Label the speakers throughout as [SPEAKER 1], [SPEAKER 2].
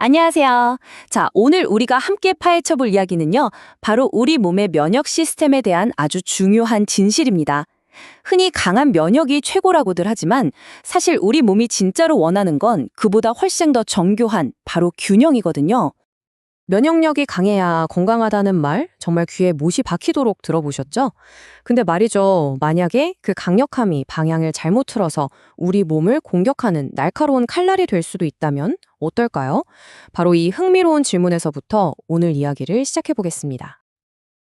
[SPEAKER 1] 안녕하세요. 자, 오늘 우리가 함께 파헤쳐 볼 이야기는요, 바로 우리 몸의 면역 시스템에 대한 아주 중요한 진실입니다. 흔히 강한 면역이 최고라고들 하지만 사실 우리 몸이 진짜로 원하는 건 그보다 훨씬 더 정교한 바로 균형이거든요. 면역력이 강해야 건강하다는 말 정말 귀에 못이 박히도록 들어보셨죠? 근데 말이죠. 만약에 그 강력함이 방향을 잘못 틀어서 우리 몸을 공격하는 날카로운 칼날이 될 수도 있다면 어떨까요? 바로 이 흥미로운 질문에서부터 오늘 이야기를 시작해 보겠습니다.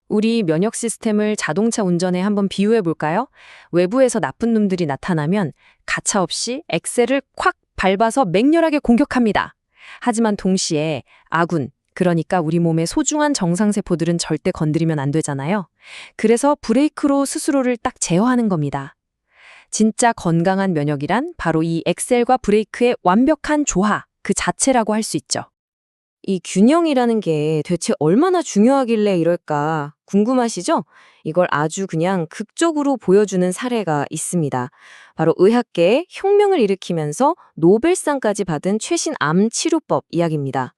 [SPEAKER 1] 우리 면역 시스템을 자동차 운전에 한번 비유해 볼까요? 외부에서 나쁜 놈들이 나타나면 가차없이 엑셀을 콱 밟아서 맹렬하게 공격합니다. 하지만 동시에 아군, 그러니까 우리 몸의 소중한 정상세포들은 절대 건드리면 안 되잖아요. 그래서 브레이크로 스스로를 딱 제어하는 겁니다. 진짜 건강한 면역이란 바로 이 엑셀과 브레이크의 완벽한 조화, 그 자체라고 할 수 있죠. 이 균형이라는 게 대체 얼마나 중요하길래 이럴까 궁금하시죠? 이걸 아주 그냥 극적으로 보여주는 사례가 있습니다. 바로 의학계에 혁명을 일으키면서 노벨상까지 받은 최신 암 치료법 이야기입니다.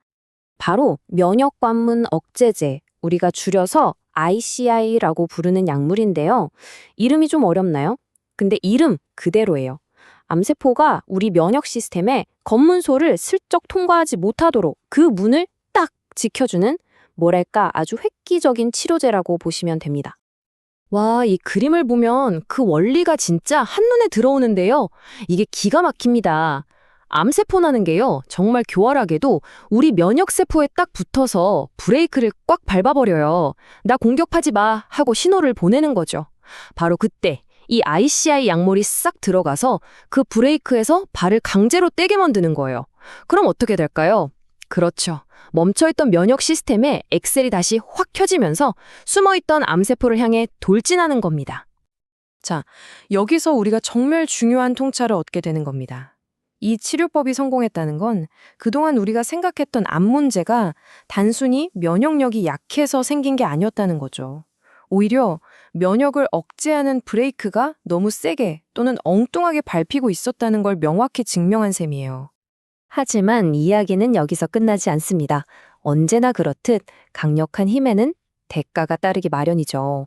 [SPEAKER 1] 바로 면역관문 억제제, 우리가 줄여서 ICI라고 부르는 약물인데요. 이름이 좀 어렵나요? 근데 이름 그대로예요. 암세포가 우리 면역 시스템에 검문소를 슬쩍 통과하지 못하도록 그 문을 딱 지켜주는 뭐랄까 아주 획기적인 치료제라고 보시면 됩니다. 와, 이 그림을 보면 그 원리가 진짜 한눈에 들어오는데요. 이게 기가 막힙니다. 암세포라는 게요, 정말 교활하게도 우리 면역세포에 딱 붙어서 브레이크를 꽉 밟아버려요. 나 공격하지 마 하고 신호를 보내는 거죠. 바로 그때 이 ICI 약물이 싹 들어가서 그 브레이크에서 발을 강제로 떼게 만드는 거예요. 그럼 어떻게 될까요? 그렇죠. 멈춰있던 면역 시스템에 엑셀이 다시 확 켜지면서 숨어있던 암세포를 향해 돌진하는 겁니다. 자, 여기서 우리가 정말 중요한 통찰을 얻게 되는 겁니다. 이 치료법이 성공했다는 건 그동안 우리가 생각했던 암 문제가 단순히 면역력이 약해서 생긴 게 아니었다는 거죠. 오히려 면역을 억제하는 브레이크가 너무 세게 또는 엉뚱하게 밟히고 있었다는 걸 명확히 증명한 셈이에요. 하지만 이야기는 여기서 끝나지 않습니다. 언제나 그렇듯 강력한 힘에는 대가가 따르기 마련이죠.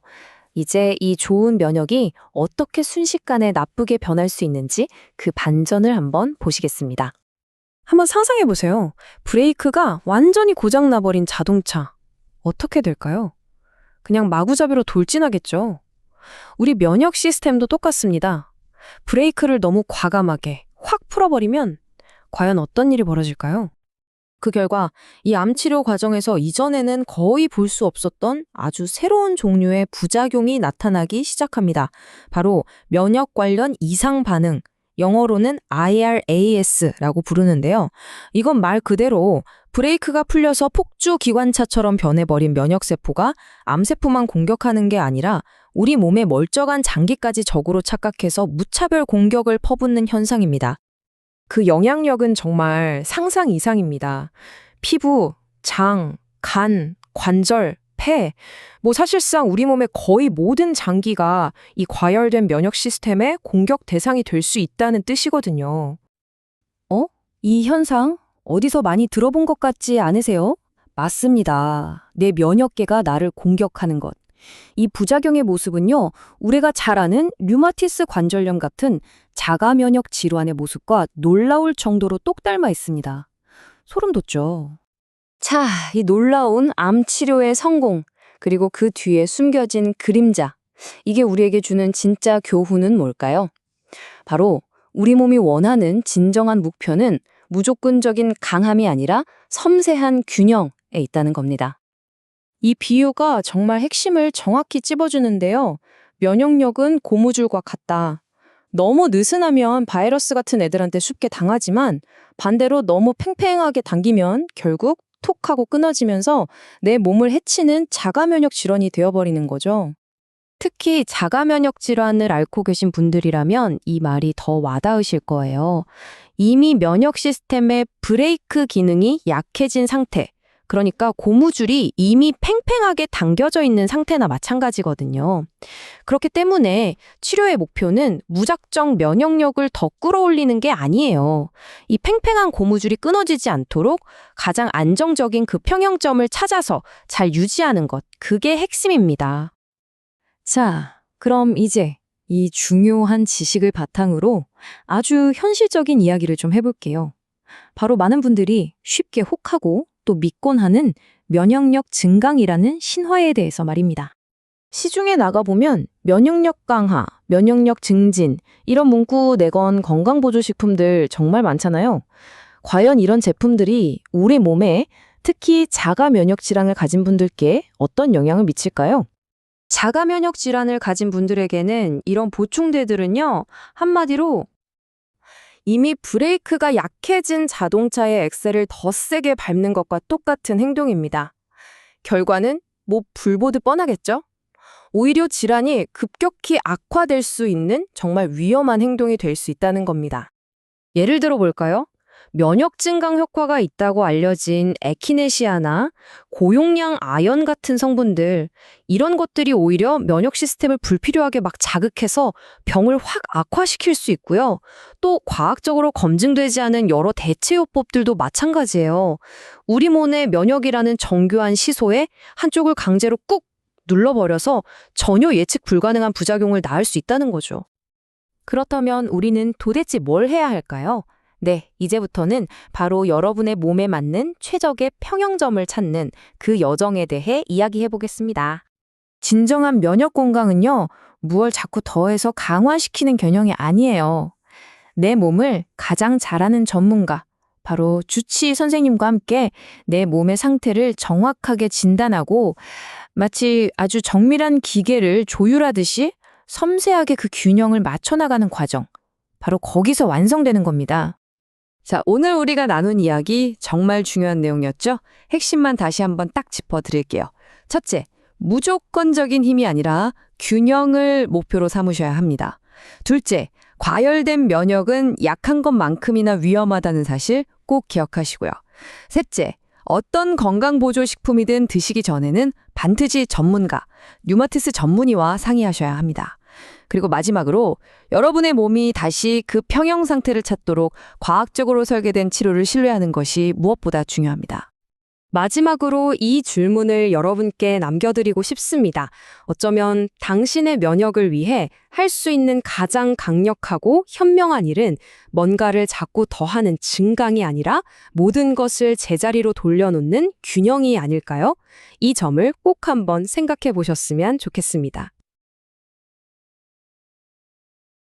[SPEAKER 1] 이제 이 좋은 면역이 어떻게 순식간에 나쁘게 변할 수 있는지 그 반전을 한번 보시겠습니다. 한번 상상해 보세요. 브레이크가 완전히 고장나버린 자동차. 어떻게 될까요? 그냥 마구잡이로 돌진하겠죠. 우리 면역 시스템도 똑같습니다. 브레이크를 너무 과감하게 확 풀어버리면 과연 어떤 일이 벌어질까요? 그 결과 이 암치료 과정에서 이전에는 거의 볼 수 없었던 아주 새로운 종류의 부작용이 나타나기 시작합니다. 바로 면역 관련 이상 반응, 영어로는 IRAS라고 부르는데요. 이건 말 그대로 브레이크가 풀려서 폭주 기관차처럼 변해버린 면역세포가 암세포만 공격하는 게 아니라 우리 몸의 멀쩡한 장기까지 적으로 착각해서 무차별 공격을 퍼붓는 현상입니다. 그 영향력은 정말 상상 이상입니다. 피부, 장, 간, 관절, 폐, 사실상 우리 몸의 거의 모든 장기가 이 과열된 면역 시스템의 공격 대상이 될 수 있다는 뜻이거든요. 이 현상 어디서 많이 들어본 것 같지 않으세요? 맞습니다. 내 면역계가 나를 공격하는 것. 이 부작용의 모습은요, 우리가 잘 아는 류마티스 관절염 같은 자가 면역 질환의 모습과 놀라울 정도로 똑 닮아 있습니다. 소름 돋죠? 자, 이 놀라운 암 치료의 성공, 그리고 그 뒤에 숨겨진 그림자. 이게 우리에게 주는 진짜 교훈은 뭘까요? 바로 우리 몸이 원하는 진정한 목표는 무조건적인 강함이 아니라 섬세한 균형에 있다는 겁니다. 이 비유가 정말 핵심을 정확히 찝어주는데요. 면역력은 고무줄과 같다. 너무 느슨하면 바이러스 같은 애들한테 쉽게 당하지만 반대로 너무 팽팽하게 당기면 결국 톡 하고 끊어지면서 내 몸을 해치는 자가면역 질환이 되어버리는 거죠. 특히 자가면역 질환을 앓고 계신 분들이라면 이 말이 더 와닿으실 거예요. 이미 면역 시스템의 브레이크 기능이 약해진 상태, 그러니까 고무줄이 이미 팽팽하게 당겨져 있는 상태나 마찬가지거든요. 그렇기 때문에 치료의 목표는 무작정 면역력을 더 끌어올리는 게 아니에요. 이 팽팽한 고무줄이 끊어지지 않도록 가장 안정적인 그 평형점을 찾아서 잘 유지하는 것, 그게 핵심입니다. 자, 그럼 이제 이 중요한 지식을 바탕으로 아주 현실적인 이야기를 좀 해볼게요. 바로 많은 분들이 쉽게 혹하고 또 믿곤 하는 면역력 증강이라는 신화에 대해서 말입니다. 시중에 나가보면 면역력 강화, 면역력 증진 이런 문구 내건 건강보조식품들 정말 많잖아요. 과연 이런 제품들이 우리 몸에 특히 자가 면역 질환을 가진 분들께 어떤 영향을 미칠까요? 자가 면역 질환을 가진 분들에게는 이런 보충제들은요, 한마디로 이미 브레이크가 약해진 자동차의 엑셀을 더 세게 밟는 것과 똑같은 행동입니다. 결과는 뭐 불보듯 뻔하겠죠? 오히려 질환이 급격히 악화될 수 있는 정말 위험한 행동이 될 수 있다는 겁니다. 예를 들어 볼까요? 면역 증강 효과가 있다고 알려진 에키네시아나 고용량 아연 같은 성분들, 이런 것들이 오히려 면역 시스템을 불필요하게 막 자극해서 병을 확 악화시킬 수 있고요. 또 과학적으로 검증되지 않은 여러 대체요법들도 마찬가지예요. 우리 몸의 면역이라는 정교한 시소에 한쪽을 강제로 꾹 눌러버려서 전혀 예측 불가능한 부작용을 낳을 수 있다는 거죠. 그렇다면 우리는 도대체 뭘 해야 할까요? 네, 이제부터는 바로 여러분의 몸에 맞는 최적의 평형점을 찾는 그 여정에 대해 이야기해 보겠습니다. 진정한 면역 건강은요, 무얼 자꾸 더해서 강화시키는 겨냥이 아니에요. 내 몸을 가장 잘 아는 전문가, 바로 주치의 선생님과 함께 내 몸의 상태를 정확하게 진단하고 마치 아주 정밀한 기계를 조율하듯이 섬세하게 그 균형을 맞춰나가는 과정, 바로 거기서 완성되는 겁니다. 자, 오늘 우리가 나눈 이야기 정말 중요한 내용이었죠? 핵심만 다시 한번 딱 짚어드릴게요. 첫째, 무조건적인 힘이 아니라 균형을 목표로 삼으셔야 합니다. 둘째, 과열된 면역은 약한 것만큼이나 위험하다는 사실 꼭 기억하시고요. 셋째, 어떤 건강보조식품이든 드시기 전에는 반드시 전문가, 류마티스 전문의와 상의하셔야 합니다. 그리고 마지막으로 여러분의 몸이 다시 그 평형 상태를 찾도록 과학적으로 설계된 치료를 신뢰하는 것이 무엇보다 중요합니다. 마지막으로 이 질문을 여러분께 남겨드리고 싶습니다. 어쩌면 당신의 면역을 위해 할 수 있는 가장 강력하고 현명한 일은 뭔가를 자꾸 더하는 증강이 아니라 모든 것을 제자리로 돌려놓는 균형이 아닐까요? 이 점을 꼭 한번 생각해 보셨으면 좋겠습니다.